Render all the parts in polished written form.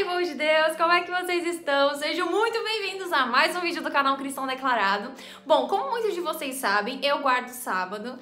aí, povo de Deus, como é que vocês estão? Sejam muito bem-vindos a mais um vídeo do canal Cristão Declarado. Bom, como muitos de vocês sabem, eu guardo sábado.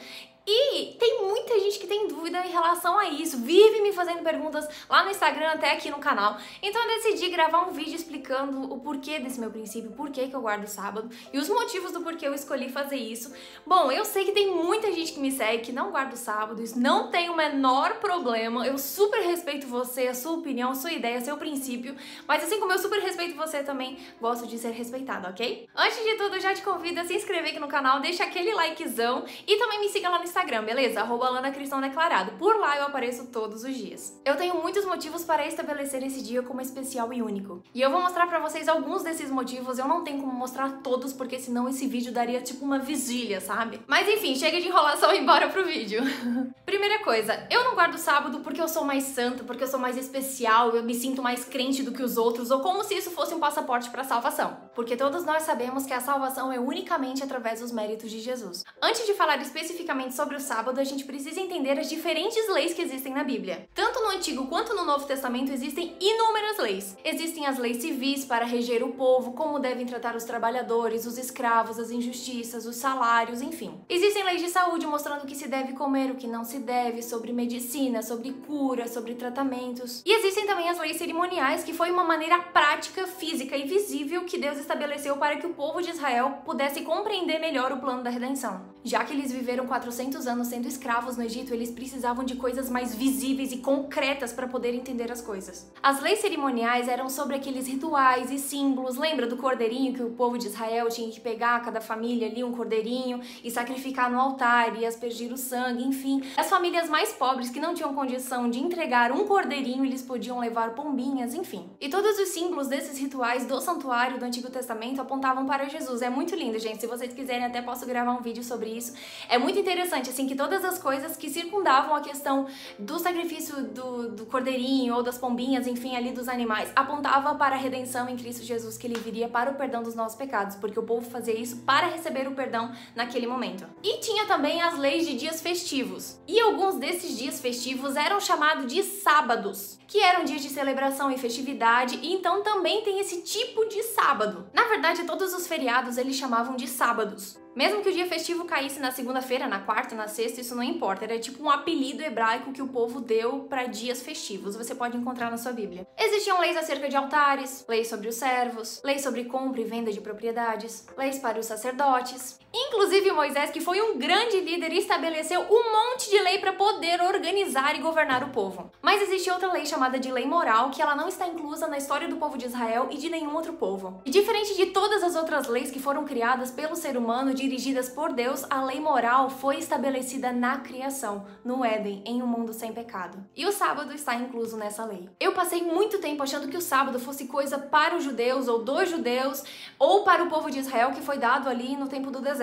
E tem muita gente que tem dúvida em relação a isso, vive me fazendo perguntas lá no Instagram, até aqui no canal. Então eu decidi gravar um vídeo explicando o porquê desse meu princípio, por que eu guardo sábado e os motivos do porquê eu escolhi fazer isso. Bom, eu sei que tem muita gente que me segue que não guarda o sábado, isso não tem o menor problema, eu super respeito você, a sua opinião, a sua ideia, seu princípio, mas assim como eu super respeito você também, gosto de ser respeitado, ok? Antes de tudo, eu já te convido a se inscrever aqui no canal, deixa aquele likezão e também me siga lá no Instagram, beleza? @LanaCristãoDeclarado. Por lá eu apareço todos os dias. Eu tenho muitos motivos para estabelecer esse dia como especial e único. E eu vou mostrar pra vocês alguns desses motivos. Eu não tenho como mostrar todos, porque senão esse vídeo daria tipo uma vigília, sabe? Mas enfim, chega de enrolação e bora pro vídeo. Primeira coisa, eu não guardo sábado porque eu sou mais santa, porque eu sou mais especial, eu me sinto mais crente do que os outros, ou como se isso fosse um passaporte pra salvação. Porque todos nós sabemos que a salvação é unicamente através dos méritos de Jesus. Antes de falar especificamente sobre o sábado, a gente precisa entender as diferentes leis que existem na Bíblia. Tanto no Antigo quanto no Novo Testamento existem inúmeras leis. Existem as leis civis para reger o povo, como devem tratar os trabalhadores, os escravos, as injustiças, os salários, enfim. Existem leis de saúde mostrando o que se deve comer, o que não se deve, sobre medicina, sobre cura, sobre tratamentos. E existem também as leis cerimoniais, que foi uma maneira prática, física e visível que Deus estabeleceu para que o povo de Israel pudesse compreender melhor o plano da redenção. Já que eles viveram 400 anos sendo escravos no Egito, eles precisavam de coisas mais visíveis e concretas para poder entender as coisas. As leis cerimoniais eram sobre aqueles rituais e símbolos. Lembra do cordeirinho que o povo de Israel tinha que pegar, cada família ali, um cordeirinho e sacrificar no altar e aspergir o sangue, enfim. As famílias mais pobres que não tinham condição de entregar um cordeirinho, eles podiam levar pombinhas, enfim. E todos os símbolos desses rituais do santuário do Antigo Testamento apontavam para Jesus. É muito lindo, gente. Se vocês quiserem, até posso gravar um vídeo sobre isso. É muito interessante, assim, que todas as coisas que circundavam a questão do sacrifício do cordeirinho ou das pombinhas, enfim, ali dos animais, apontava para a redenção em Cristo Jesus, que ele viria para o perdão dos nossos pecados, porque o povo fazia isso para receber o perdão naquele momento. E tinha também as leis de dias festivos. E alguns desses dias festivos eram chamados de sábados, que eram dias de celebração e festividade, e então também tem esse tipo de sábado. Na verdade, todos os feriados eles chamavam de sábados. Mesmo que o dia festivo caísse na segunda-feira, na quarta, na sexta, isso não importa. Era tipo um apelido hebraico que o povo deu para dias festivos. Você pode encontrar na sua Bíblia. Existiam leis acerca de altares, leis sobre os servos, leis sobre compra e venda de propriedades, leis para os sacerdotes. Inclusive Moisés, que foi um grande líder, estabeleceu um monte de lei para poder organizar e governar o povo. Mas existe outra lei chamada de lei moral, que ela não está inclusa na história do povo de Israel e de nenhum outro povo. E diferente de todas as outras leis que foram criadas pelo ser humano, dirigidas por Deus, a lei moral foi estabelecida na criação, no Éden, em um mundo sem pecado. E o sábado está incluso nessa lei. Eu passei muito tempo achando que o sábado fosse coisa para os judeus, ou dos judeus, ou para o povo de Israel, que foi dado ali no tempo do deserto.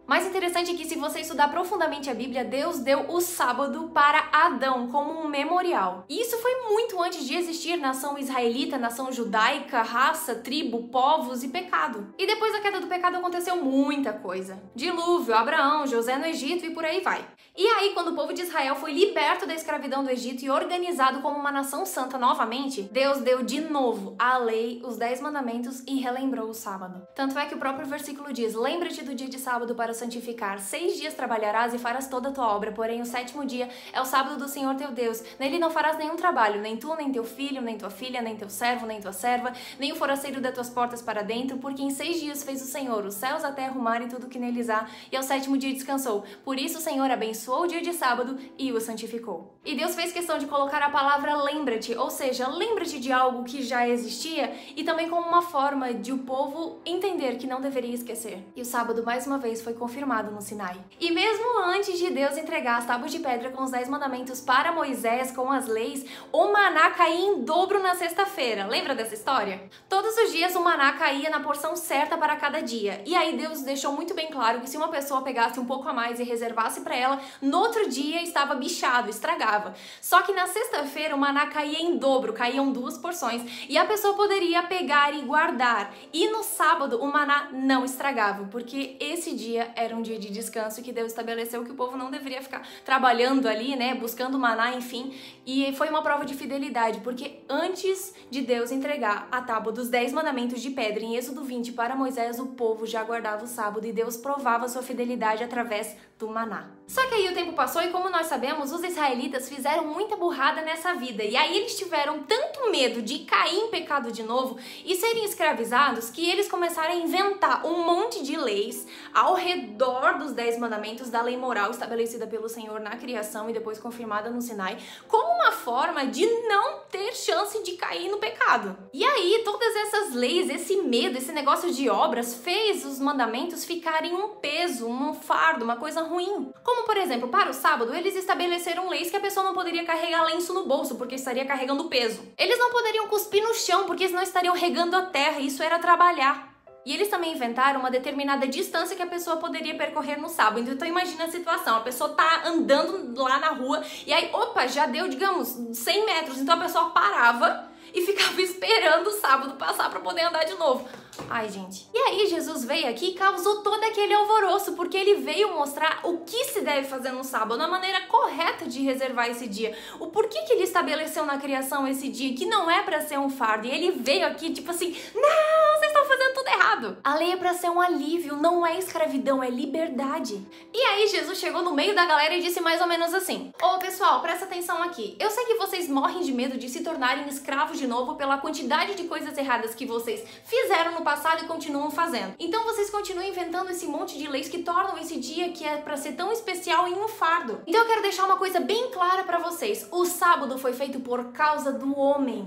Mais interessante é que, se você estudar profundamente a Bíblia, Deus deu o sábado para Adão como um memorial. E isso foi muito antes de existir nação israelita, nação judaica, raça, tribo, povos e pecado. E depois da queda do pecado aconteceu muita coisa. Dilúvio, Abraão, José no Egito e por aí vai. E aí, quando o povo de Israel foi liberto da escravidão do Egito e organizado como uma nação santa novamente, Deus deu de novo a lei, os 10 mandamentos e relembrou o sábado. Tanto é que o próprio versículo diz: lembra-te do dia de sábado para santificar. 6 dias trabalharás e farás toda a tua obra, porém o 7º dia é o sábado do Senhor teu Deus. Nele não farás nenhum trabalho, nem tu, nem teu filho, nem tua filha, nem teu servo, nem tua serva, nem o forasteiro das tuas portas para dentro, porque em 6 dias fez o Senhor os céus, a terra, o mar e tudo que neles há, e ao 7º dia descansou. Por isso o Senhor abençoou o dia de sábado e o santificou. E Deus fez questão de colocar a palavra lembra-te, ou seja, lembra-te de algo que já existia, e também como uma forma de o povo entender que não deveria esquecer. E o sábado mais uma vez foi confirmado no Sinai. E mesmo antes de Deus entregar as tábuas de pedra com os 10 mandamentos para Moisés, com as leis, o maná caía em dobro na sexta-feira. Lembra dessa história? Todos os dias o maná caía na porção certa para cada dia. E aí Deus deixou muito bem claro que se uma pessoa pegasse um pouco a mais e reservasse para ela, no outro dia estava bichado, estragado. estragava. Só que na sexta-feira o maná caía em dobro, caíam 2 porções, e a pessoa poderia pegar e guardar. E no sábado o maná não estragava, porque esse dia era um dia de descanso que Deus estabeleceu que o povo não deveria ficar trabalhando ali, né, buscando maná, enfim. E foi uma prova de fidelidade, porque antes de Deus entregar a tábua dos 10 mandamentos de pedra em Êxodo 20 para Moisés, o povo já guardava o sábado e Deus provava sua fidelidade através do maná. Só que aí o tempo passou e, como nós sabemos, os israelitas fizeram muita burrada nessa vida. E aí eles tiveram tanto medo de cair em pecado de novo e serem escravizados que eles começaram a inventar um monte de leis ao redor dos 10 mandamentos, da lei moral estabelecida pelo Senhor na criação e depois confirmada no Sinai, como uma forma de não ter chance de cair no pecado. E aí todas essas leis, esse medo, esse negócio de obras fez os mandamentos ficarem um peso, um fardo, uma coisa ruim. Como, por exemplo, para o sábado, eles estabeleceram leis que a pessoa não poderia carregar lenço no bolso, porque estaria carregando peso. Eles não poderiam cuspir no chão, porque senão estariam regando a terra, e isso era trabalhar. E eles também inventaram uma determinada distância que a pessoa poderia percorrer no sábado. Então imagina a situação, a pessoa tá andando lá na rua, e aí, opa, já deu, digamos, 100 metros, então a pessoa parava e ficava esperando o sábado passar para poder andar de novo. Ai, gente. E aí Jesus veio aqui e causou todo aquele alvoroço, porque ele veio mostrar o que se deve fazer no sábado, a maneira correta de reservar esse dia, o porquê que ele estabeleceu na criação esse dia, que não é para ser um fardo. E ele veio aqui tipo assim, não, vocês estão fazendo tudo errado. A lei é para ser um alívio, não é escravidão, é liberdade. E aí Jesus chegou no meio da galera e disse mais ou menos assim: ô pessoal, presta atenção aqui. Eu sei que vocês morrem de medo de se tornarem escravos de novo pela quantidade de coisas erradas que vocês fizeram no passado e continuam fazendo. Então vocês continuam inventando esse monte de leis que tornam esse dia que é pra ser tão especial em um fardo. Então eu quero deixar uma coisa bem clara pra vocês. O sábado foi feito por causa do homem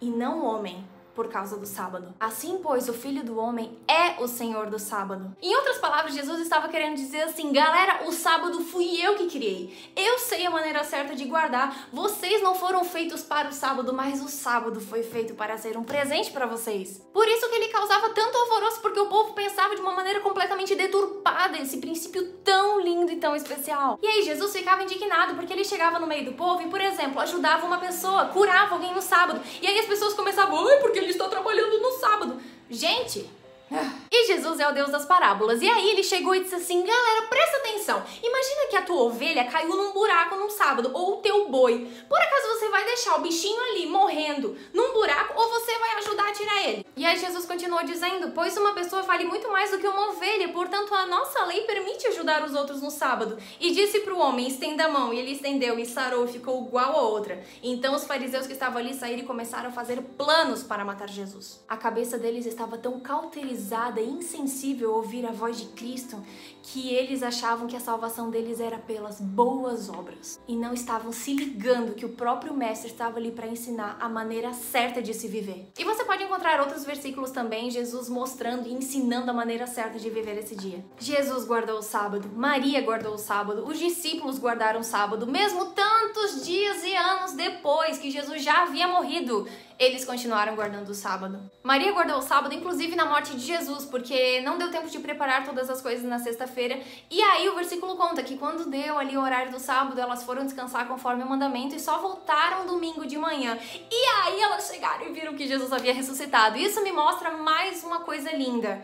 e não o homem por causa do sábado. Assim, pois, o Filho do Homem é o Senhor do sábado. Em outras palavras, Jesus estava querendo dizer assim: galera, o sábado fui eu que criei. Eu sei a maneira certa de guardar. Vocês não foram feitos para o sábado, mas o sábado foi feito para ser um presente para vocês. Por isso que ele causava tanto alvoroço, porque o povo pensava de uma maneira completamente deturpada esse princípio tão lindo e tão especial. E aí Jesus ficava indignado, porque ele chegava no meio do povo e, por exemplo, ajudava uma pessoa, curava alguém no sábado. E aí as pessoas começavam: ai, porque ele está trabalhando no sábado. Gente, e Jesus é o Deus das parábolas. E aí ele chegou e disse assim: galera, presta atenção. Imagina que a tua ovelha caiu num buraco num sábado, ou o teu boi. Por acaso você vai deixar o bichinho ali morrendo num buraco, ou você vai ajudar a tirar ele? E aí Jesus continuou dizendo: pois uma pessoa vale muito mais do que uma ovelha, portanto a nossa lei permite ajudar os outros no sábado. E disse para o homem: estenda a mão. E ele estendeu e sarou e ficou igual a outra. Então os fariseus que estavam ali saíram e começaram a fazer planos para matar Jesus. A cabeça deles estava tão cauterizada e insensível a ouvir a voz de Cristo, que eles achavam que a salvação deles era pelas boas obras e não estavam se ligando que o próprio mestre estava ali para ensinar a maneira certa de se viver. E você pode encontrar outros versículos também, Jesus mostrando e ensinando a maneira certa de viver esse dia. Jesus guardou o sábado, Maria guardou o sábado, os discípulos guardaram o sábado, mesmo tantos dias e anos depois que Jesus já havia morrido. Eles continuaram guardando o sábado. Maria guardou o sábado, inclusive na morte de Jesus, porque não deu tempo de preparar todas as coisas na sexta-feira. E aí o versículo conta que quando deu ali o horário do sábado, elas foram descansar conforme o mandamento e só voltaram domingo de manhã. E aí elas chegaram e viram que Jesus havia ressuscitado. Isso me mostra mais uma coisa linda.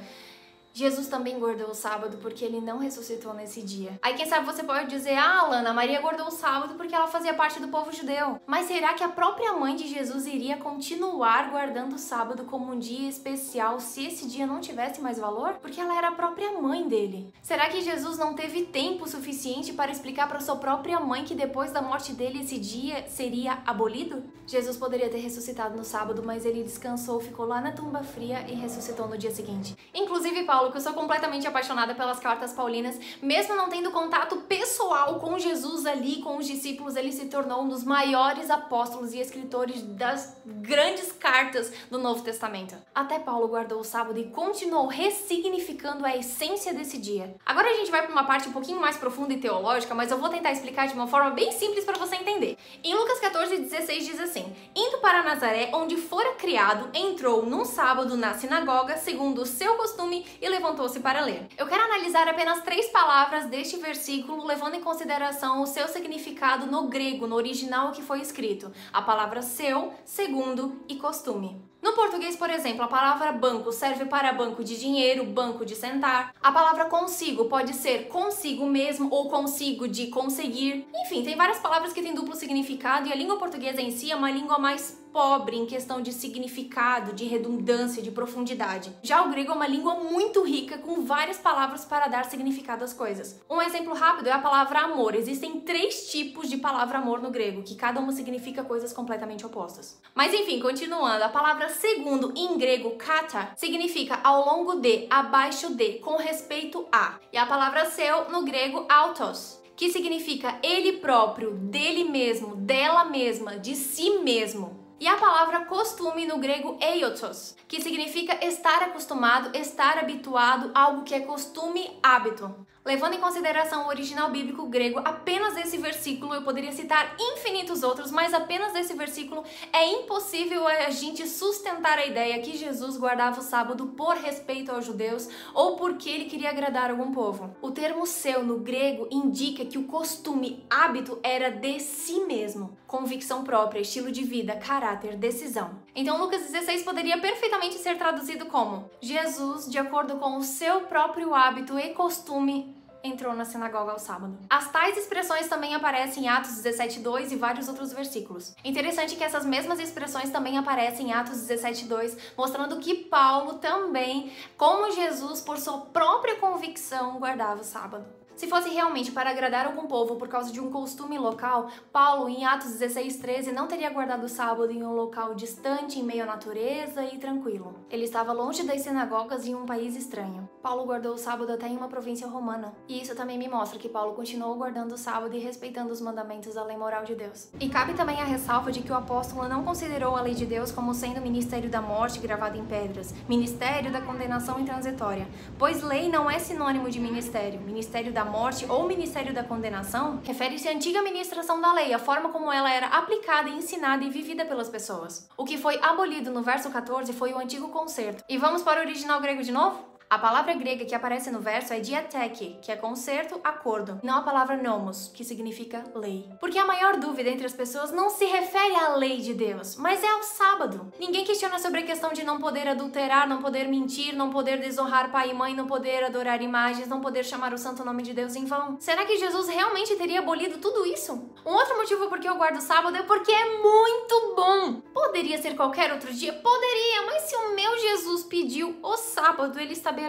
Jesus também guardou o sábado porque ele não ressuscitou nesse dia. Aí quem sabe você pode dizer: ah, Alana, Maria guardou o sábado porque ela fazia parte do povo judeu. Mas será que a própria mãe de Jesus iria continuar guardando o sábado como um dia especial se esse dia não tivesse mais valor? Porque ela era a própria mãe dele. Será que Jesus não teve tempo suficiente para explicar para sua própria mãe que depois da morte dele esse dia seria abolido? Jesus poderia ter ressuscitado no sábado, mas ele descansou, ficou lá na tumba fria e ressuscitou no dia seguinte. Inclusive, Paulo, que eu sou completamente apaixonada pelas cartas paulinas, mesmo não tendo contato pessoal com Jesus ali, com os discípulos, ele se tornou um dos maiores apóstolos e escritores das grandes cartas do Novo Testamento. Até Paulo guardou o sábado e continuou ressignificando a essência desse dia. Agora a gente vai para uma parte um pouquinho mais profunda e teológica, mas eu vou tentar explicar de uma forma bem simples para você entender. Em Lucas 14:16 diz assim: indo para Nazaré, onde fora criado, entrou num sábado na sinagoga, segundo o seu costume, e levantou-se para ler. Eu quero analisar apenas 3 palavras deste versículo, levando em consideração o seu significado no grego, no original que foi escrito. A palavra seu, segundo e costume. No português, por exemplo, a palavra banco serve para banco de dinheiro, banco de sentar. A palavra consigo pode ser consigo mesmo ou consigo de conseguir. Enfim, tem várias palavras que têm duplo significado e a língua portuguesa em si é uma língua mais pobre em questão de significado, de redundância, de profundidade. Já o grego é uma língua muito rica com várias palavras para dar significado às coisas. Um exemplo rápido é a palavra amor. Existem 3 tipos de palavra amor no grego, que cada uma significa coisas completamente opostas. Mas enfim, continuando, a palavra segundo em grego kata significa ao longo de, abaixo de, com respeito a. E a palavra seu no grego autos, que significa ele próprio, dele mesmo, dela mesma, de si mesmo. E a palavra costume no grego eiotos, que significa estar acostumado, estar habituado, algo que é costume, hábito. Levando em consideração o original bíblico grego, apenas esse versículo, eu poderia citar infinitos outros, mas apenas desse versículo é impossível a gente sustentar a ideia que Jesus guardava o sábado por respeito aos judeus ou porque ele queria agradar algum povo. O termo seu no grego indica que o costume, hábito, era de si mesmo. Convicção própria, estilo de vida, caráter, decisão. Então Lucas 16 poderia perfeitamente ser traduzido como: Jesus, de acordo com o seu próprio hábito e costume, entrou na sinagoga ao sábado. As tais expressões também aparecem em Atos 17:2 e vários outros versículos. Interessante que essas mesmas expressões também aparecem em Atos 17:2, mostrando que Paulo também, como Jesus, por sua própria convicção, guardava o sábado. Se fosse realmente para agradar algum povo por causa de um costume local, Paulo, em Atos 16:13, não teria guardado o sábado em um local distante, em meio à natureza e tranquilo. Ele estava longe das sinagogas em um país estranho. Paulo guardou o sábado até em uma província romana. E isso também me mostra que Paulo continuou guardando o sábado e respeitando os mandamentos da lei moral de Deus. E cabe também a ressalva de que o apóstolo não considerou a lei de Deus como sendo ministério da morte gravado em pedras, ministério da condenação intransitória, pois lei não é sinônimo de ministério. Ministério da morte ou ministério da condenação refere-se à antiga administração da lei, a forma como ela era aplicada, ensinada e vivida pelas pessoas. O que foi abolido no verso 14 foi o antigo concerto. E vamos para o original grego de novo? A palavra grega que aparece no verso é diateke, que é concerto, acordo, não a palavra nomos, que significa lei. Porque a maior dúvida entre as pessoas não se refere à lei de Deus, mas é ao sábado. Ninguém questiona sobre a questão de não poder adulterar, não poder mentir, não poder desonrar pai e mãe, não poder adorar imagens, não poder chamar o santo nome de Deus em vão. Será que Jesus realmente teria abolido tudo isso? Um outro motivo por que eu guardo o sábado é porque é muito bom. Poderia ser qualquer outro dia? Poderia, mas se o meu Jesus pediu o sábado, ele estabeleceu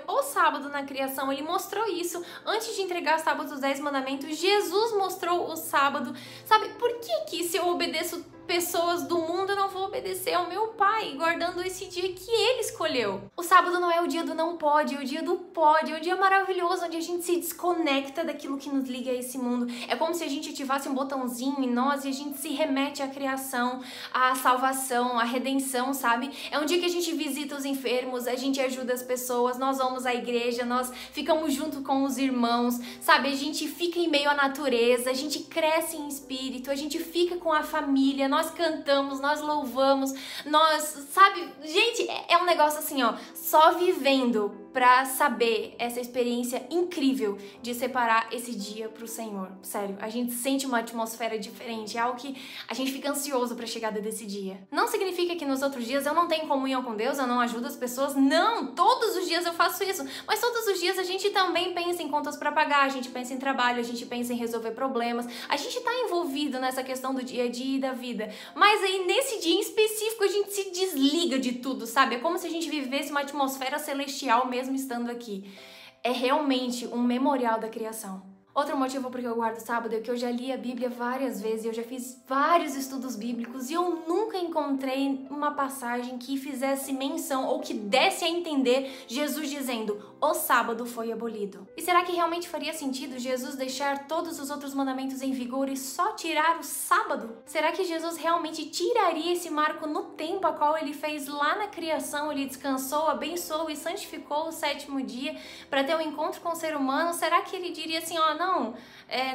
o sábado na criação, ele mostrou isso antes de entregar o sábado dos 10 mandamentos. Jesus mostrou o sábado. Sabe, por que se eu obedeço pessoas do mundo, eu não vou obedecer ao meu pai, guardando esse dia que ele escolheu? O sábado não é o dia do não pode, é o dia do pode, é o dia maravilhoso onde a gente se desconecta daquilo que nos liga a esse mundo. É como se a gente ativasse um botãozinho em nós e a gente se remete à criação, à salvação, à redenção, sabe? É um dia que a gente visita os enfermos, a gente ajuda as pessoas, nós vamos à igreja, nós ficamos junto com os irmãos, sabe? A gente fica em meio à natureza, a gente cresce em espírito, a gente fica com a família, nós cantamos, nós louvamos, nós, sabe? Gente, é um negócio assim, ó, só vivendo pra saber essa experiência incrível de separar esse dia pro Senhor. Sério, a gente sente uma atmosfera diferente, é algo que a gente fica ansioso pra chegada desse dia. Não significa que nos outros dias eu não tenho comunhão com Deus, eu não ajudo as pessoas, não! Todos os dias eu faço isso, mas todos os dias a gente também pensa em contas pra pagar, a gente pensa em trabalho, a gente pensa em resolver problemas, a gente tá envolvido nessa questão do dia a dia e da vida, mas aí nesse dia em específico a gente se desliga de tudo, sabe? É como se a gente vivesse uma atmosfera celestial mesmo estando aqui. É realmente um memorial da criação. Outro motivo por que eu guardo sábado é que eu já li a Bíblia várias vezes, eu já fiz vários estudos bíblicos e eu nunca encontrei uma passagem que fizesse menção ou que desse a entender Jesus dizendo: o sábado foi abolido. E será que realmente faria sentido Jesus deixar todos os outros mandamentos em vigor e só tirar o sábado? Será que Jesus realmente tiraria esse marco no tempo a qual ele fez lá na criação? Ele descansou, abençoou e santificou o sétimo dia para ter um encontro com o ser humano? Será que ele diria assim, ó,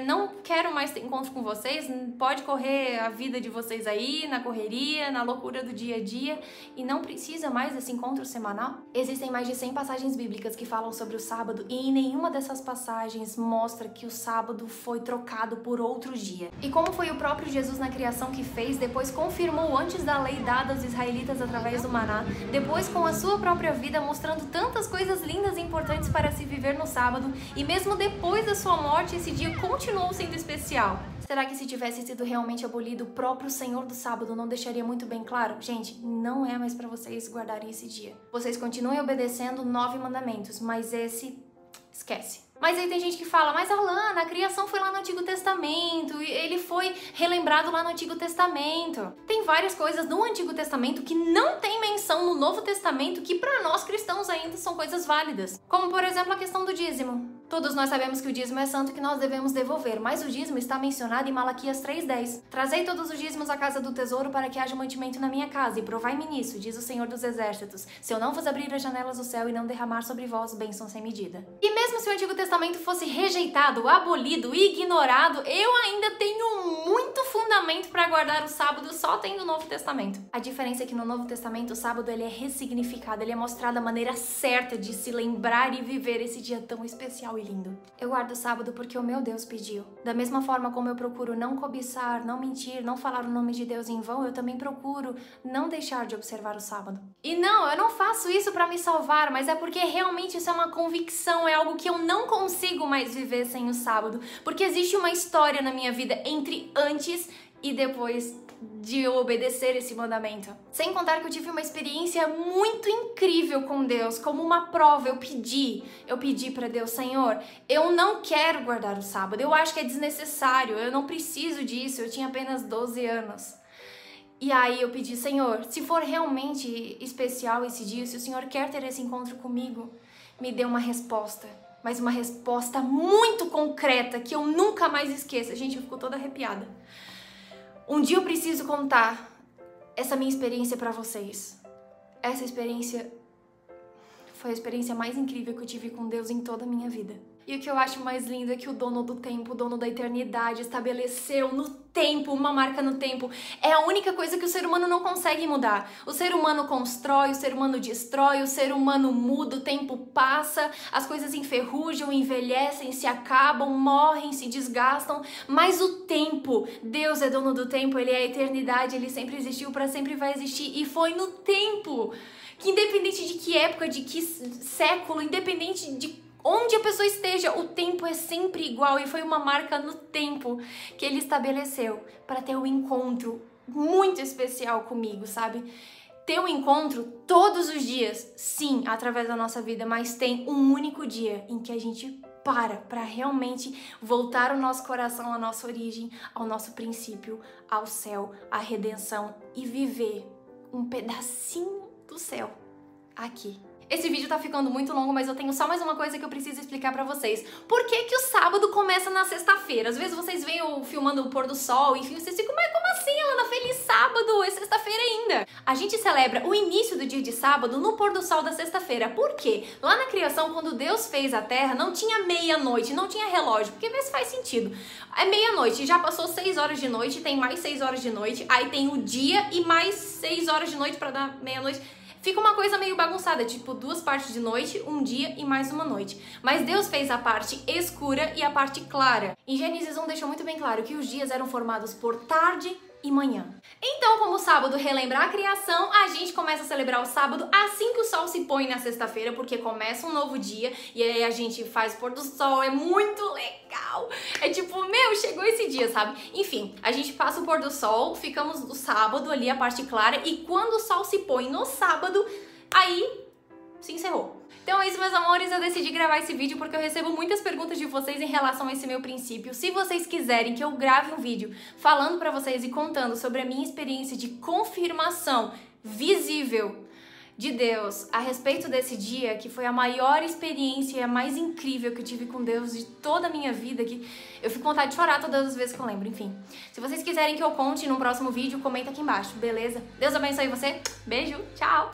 não quero mais ter encontro com vocês, pode correr a vida de vocês aí, na correria, na loucura do dia a dia, e não precisa mais desse encontro semanal? Existem mais de 100 passagens bíblicas que falam sobre o sábado, e em nenhuma dessas passagens mostra que o sábado foi trocado por outro dia. E como foi o próprio Jesus na criação que fez, depois confirmou antes da lei dada aos israelitas através do maná, depois com a sua própria vida mostrando tantas coisas lindas e importantes para se viver no sábado, e mesmo depois da sua morte, esse dia continuou sendo especial. Será que se tivesse sido realmente abolido, o próprio Senhor do sábado não deixaria muito bem claro? Gente, não é mais para vocês guardarem esse dia. Vocês continuem obedecendo 9 mandamentos, mas esse, esquece. Mas aí tem gente que fala, mas Alana, a criação foi lá no Antigo Testamento, e ele foi relembrado lá no Antigo Testamento. Tem várias coisas no Antigo Testamento que não tem menção no Novo Testamento que para nós cristãos ainda são coisas válidas. Como, por exemplo, a questão do dízimo. Todos nós sabemos que o dízimo é santo e que nós devemos devolver, mas o dízimo está mencionado em Malaquias 3:10. Trazei todos os dízimos à casa do tesouro para que haja mantimento na minha casa, e provai-me nisso, diz o Senhor dos Exércitos, se eu não vos abrir as janelas do céu e não derramar sobre vós bênçãos sem medida. E mesmo se o Antigo Testamento fosse rejeitado, abolido, ignorado, eu ainda tenho muito fundamento para guardar o sábado só tendo o Novo Testamento. A diferença é que no Novo Testamento o sábado ele é ressignificado, ele é mostrado a maneira certa de se lembrar e viver esse dia tão especial e lindo. Eu guardo o sábado porque o meu Deus pediu. Da mesma forma como eu procuro não cobiçar, não mentir, não falar o nome de Deus em vão, eu também procuro não deixar de observar o sábado. E não, eu não faço isso para me salvar, mas é porque realmente isso é uma convicção, é algo que eu não consigo mais viver sem o sábado, porque existe uma história na minha vida entre antes e depois de eu obedecer esse mandamento. Sem contar que eu tive uma experiência muito incrível com Deus, como uma prova. Eu pedi para Deus, Senhor, eu não quero guardar o sábado, eu acho que é desnecessário, eu não preciso disso, eu tinha apenas 12 anos. E aí eu pedi, Senhor, se for realmente especial esse dia, se o Senhor quer ter esse encontro comigo, me dê uma resposta. Mas uma resposta muito concreta, que eu nunca mais esqueça. Gente, eu fico toda arrepiada. Um dia eu preciso contar essa minha experiência pra vocês. Essa experiência foi a experiência mais incrível que eu tive com Deus em toda a minha vida. E o que eu acho mais lindo é que o dono do tempo, o dono da eternidade, estabeleceu no tempo, uma marca no tempo. É a única coisa que o ser humano não consegue mudar. O ser humano constrói, o ser humano destrói, o ser humano muda, o tempo passa, as coisas enferrujam, envelhecem, se acabam, morrem, se desgastam. Mas o tempo, Deus é dono do tempo, Ele é a eternidade, Ele sempre existiu, para sempre vai existir. E foi no tempo que, independente de que época, de que século, independente de onde a pessoa esteja, o tempo é sempre igual, e foi uma marca no tempo que Ele estabeleceu para ter um encontro muito especial comigo, sabe? Ter um encontro todos os dias, sim, através da nossa vida, mas tem um único dia em que a gente para realmente voltar o nosso coração à nossa origem, ao nosso princípio, ao céu, à redenção, e viver um pedacinho do céu aqui. Esse vídeo tá ficando muito longo, mas eu tenho só mais uma coisa que eu preciso explicar pra vocês. Por que que o sábado começa na sexta-feira? Às vezes vocês veem eu filmando o pôr do sol, enfim, vocês ficam, mas como assim, Alana? Feliz sábado, é sexta-feira ainda. A gente celebra o início do dia de sábado no pôr do sol da sexta-feira. Por quê? Lá na criação, quando Deus fez a terra, não tinha meia-noite, não tinha relógio, porque vê se faz sentido. É meia-noite, já passou 6 horas de noite, tem mais 6 horas de noite, aí tem o dia e mais 6 horas de noite pra dar meia-noite. Fica uma coisa meio bagunçada, tipo 2 partes de noite, um dia e mais uma noite. Mas Deus fez a parte escura e a parte clara. Em Gênesis 1 deixou muito bem claro que os dias eram formados por tarde e manhã. Então, como o sábado relembra a criação, a gente começa a celebrar o sábado assim que o sol se põe na sexta-feira, porque começa um novo dia, e aí a gente faz pôr do sol, é muito legal. É tipo, meu, chegou esse dia, sabe? Enfim, a gente passa o pôr do sol, ficamos no sábado ali, a parte clara, e quando o sol se põe no sábado, aí se encerrou. Então é isso, meus amores, eu decidi gravar esse vídeo porque eu recebo muitas perguntas de vocês em relação a esse meu princípio. Se vocês quiserem que eu grave um vídeo falando pra vocês e contando sobre a minha experiência de confirmação visível de Deus a respeito desse dia, que foi a maior experiência e a mais incrível que eu tive com Deus de toda a minha vida, que eu fico com vontade de chorar todas as vezes que eu lembro, enfim. Se vocês quiserem que eu conte num próximo vídeo, comenta aqui embaixo, beleza? Deus abençoe você, beijo, tchau!